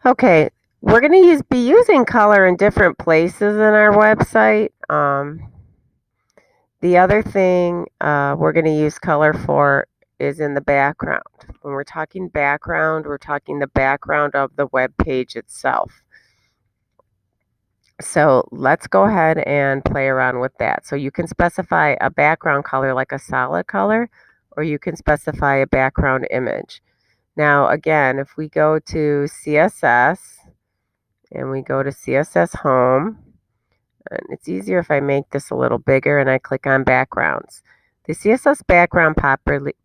Okay, we're going to be using color in different places in our website. The other thing we're going to use color for is in the background. When we're talking background, we're talking the background of the web page itself. So let's go ahead and play around with that. So you can specify a background color like a solid color, or you can specify a background image. Now, again, if we go to CSS and we go to CSS Home, and it's easier if I make this a little bigger and I click on backgrounds. The CSS background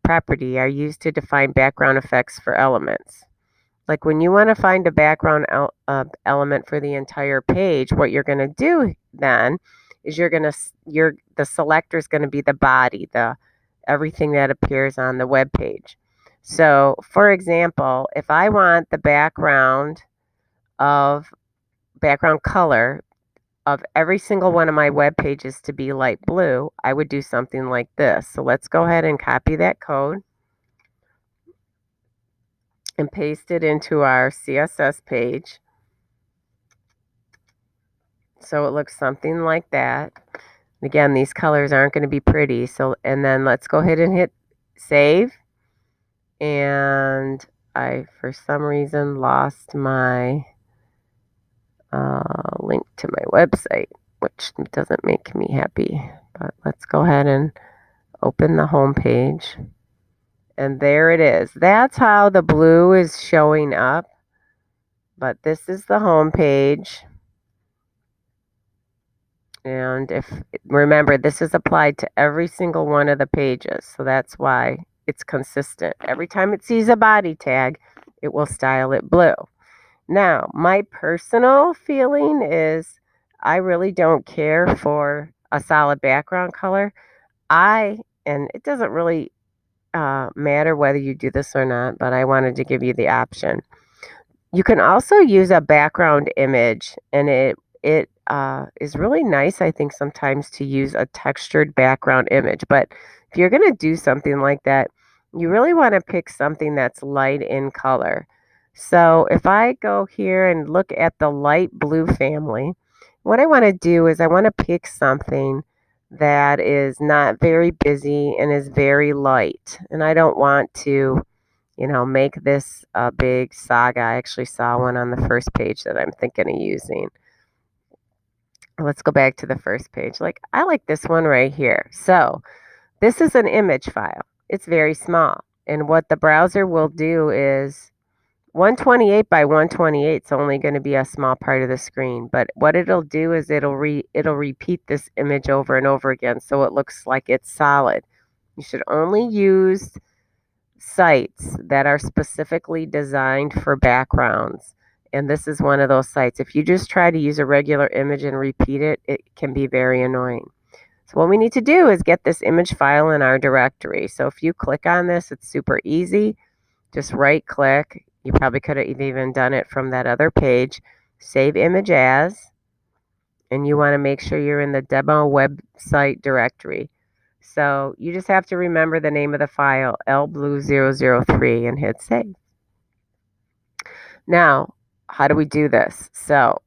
property are used to define background effects for elements. Like when you want to find a background element for the entire page, what you're going to do then is the selector is going to be the body, the everything that appears on the web page. So, for example, if I want the background color of every single one of my web pages to be light blue, I would do something like this. So let's go ahead and copy that code and paste it into our CSS page. So it looks something like that. Again, these colors aren't going to be pretty. So, and then let's go ahead and hit save. And I, for some reason, lost my link to my website, which doesn't make me happy. But let's go ahead and open the home page. And there it is. That's how the blue is showing up. But this is the home page. And if remember, this is applied to every single one of the pages. So that's why it's consistent. Every time it sees a body tag, it will style it blue. Now, my personal feeling is I really don't care for a solid background color. And it doesn't really matter whether you do this or not, but I wanted to give you the option. You can also use a background image, and it is really nice, I think, sometimes to use a textured background image. But if you're going to do something like that, you really want to pick something that's light in color. So if I go here and look at the light blue family, what I want to do is I want to pick something that is not very busy and is very light. And I don't want to make this a big saga. I actually saw one on the first page that I'm thinking of using. Let's go back to the first page. I like this one right here. So this is an image file. It's very small. And what the browser will do is 128 by 128 is only going to be a small part of the screen. But what it'll do is it'll repeat this image over and over again so it looks like it's solid. You should only use sites that are specifically designed for backgrounds. And this is one of those sites. If you just try to use a regular image and repeat it, it can be very annoying. So what we need to do is get this image file in our directory. So if you click on this, it's super easy. Just right click. You probably could have even done it from that other page. Save image as. And you want to make sure you're in the demo website directory. So you just have to remember the name of the file, lblue003, and hit save. Now, how do we do this? So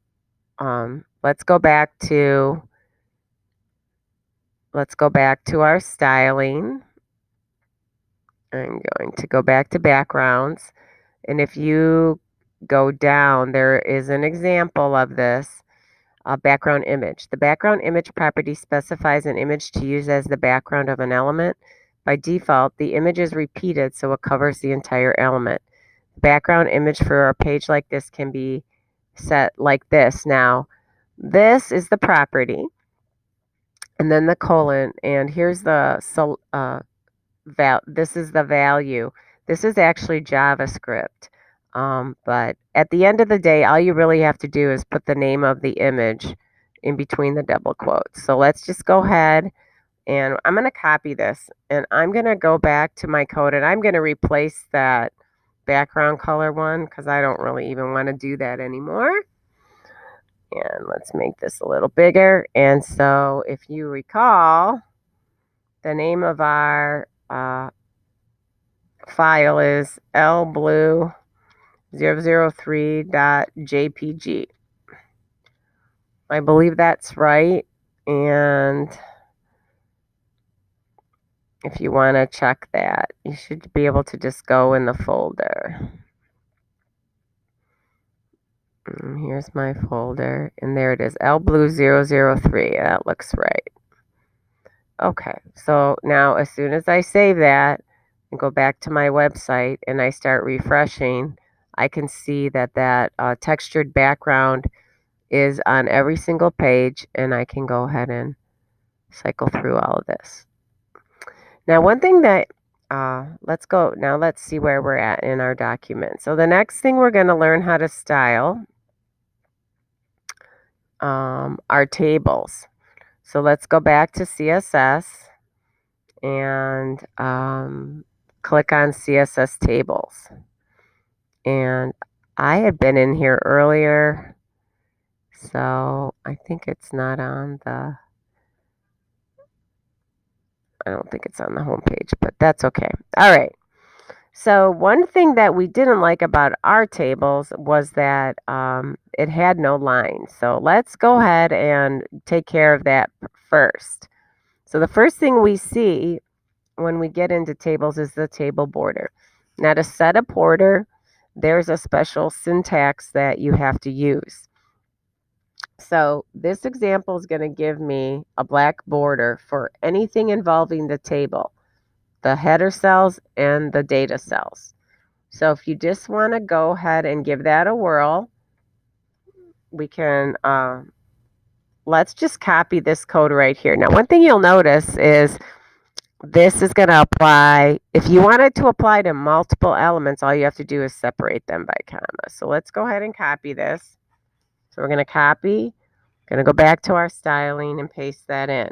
let's go back to our styling. I'm going to go back to backgrounds. And if you go down, there is an example of this. Background image. The background image property specifies an image to use as the background of an element. By default, the image is repeated so it covers the entire element. The background image for a page like this can be set like this. Now, this is the property, and then the colon, and here's the this is the value. This is actually JavaScript. But at the end of the day, all you really have to do is put the name of the image in between the double quotes. So let's just go ahead and I'm going to copy this and I'm going to go back to my code and I'm going to replace that background color one because I don't really even want to do that anymore. And let's make this a little bigger. And so if you recall, the name of our file is lblue 003.jpg. I believe that's right. And if you want to check that, you should be able to just go in the folder. Here's my folder, and there it is, lblue003. That looks right. Okay, so now as soon as I save that and go back to my website and I start refreshing, I can see that textured background is on every single page, and I can go ahead and cycle through all of this. Now, one thing that, let's see where we're at in our document. So the next thing we're going to learn how to style are tables. So let's go back to CSS and click on CSS tables. And I had been in here earlier, so I think it's not on the, I don't think it's on the home page, but that's okay. All right. So one thing that we didn't like about our tables was that it had no lines. So let's go ahead and take care of that first. So the first thing we see when we get into tables is the table border. Now to set a border, there's a special syntax that you have to use. So this example is going to give me a black border for anything involving the table, the header cells and the data cells. So if you just want to go ahead and give that a whirl, we can, let's just copy this code right here. Now, one thing you'll notice is this is going to apply, if you want it to apply to multiple elements, all you have to do is separate them by commas. So let's go ahead and copy this. So we're going to copy, going to go back to our styling and paste that in.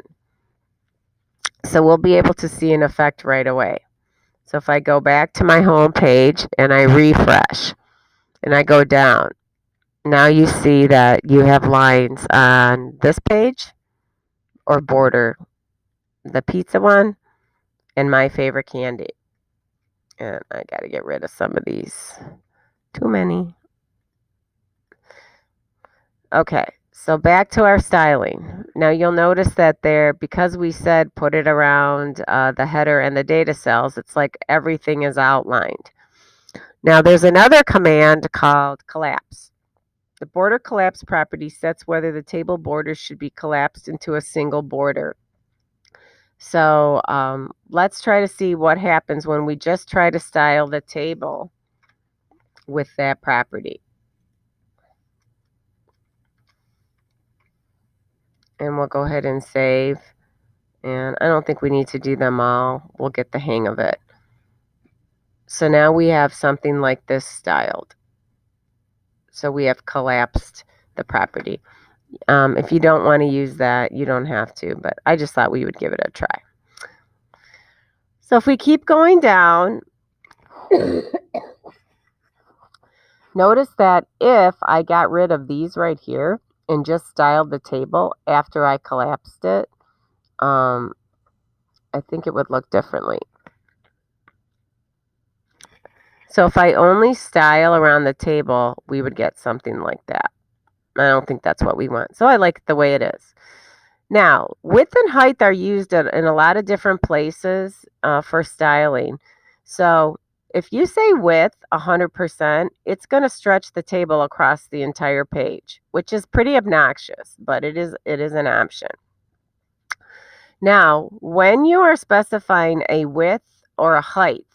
So we'll be able to see an effect right away. So if I go back to my home page and I refresh and I go down, now you see that you have lines on this page or border, the pizza one, and my favorite candy. And I got to get rid of some of these. Too many. Okay, so back to our styling. Now you'll notice that there, because we said put it around the header and the data cells, it's like everything is outlined. Now there's another command called collapse. The border collapse property sets whether the table borders should be collapsed into a single border. So let's try to see what happens when we just try to style the table with that property. And we'll go ahead and save. And I don't think we need to do them all. We'll get the hang of it. So now we have something like this styled. So we have collapsed the property. If you don't want to use that, you don't have to, but I just thought we would give it a try. So if we keep going down, notice that if I got rid of these right here and just styled the table after I collapsed it, I think it would look differently. So if I only style around the table, we would get something like that. I don't think that's what we want. So I like it the way it is. Now, width and height are used in a lot of different places for styling. So if you say width 100%, it's going to stretch the table across the entire page, which is pretty obnoxious, but it is an option. Now, when you are specifying a width or a height,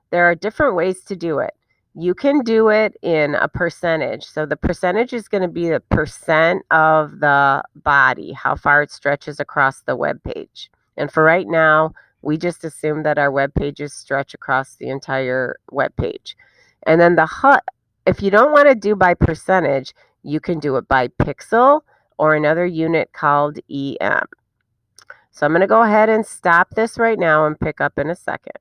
there are different ways to do it. You can do it in a percentage. So the percentage is going to be the percent of the body, how far it stretches across the web page. And for right now, we just assume that our web pages stretch across the entire web page. And then the height, if you don't want to do by percentage, you can do it by pixel or another unit called EM. So I'm going to go ahead and stop this right now and pick up in a second.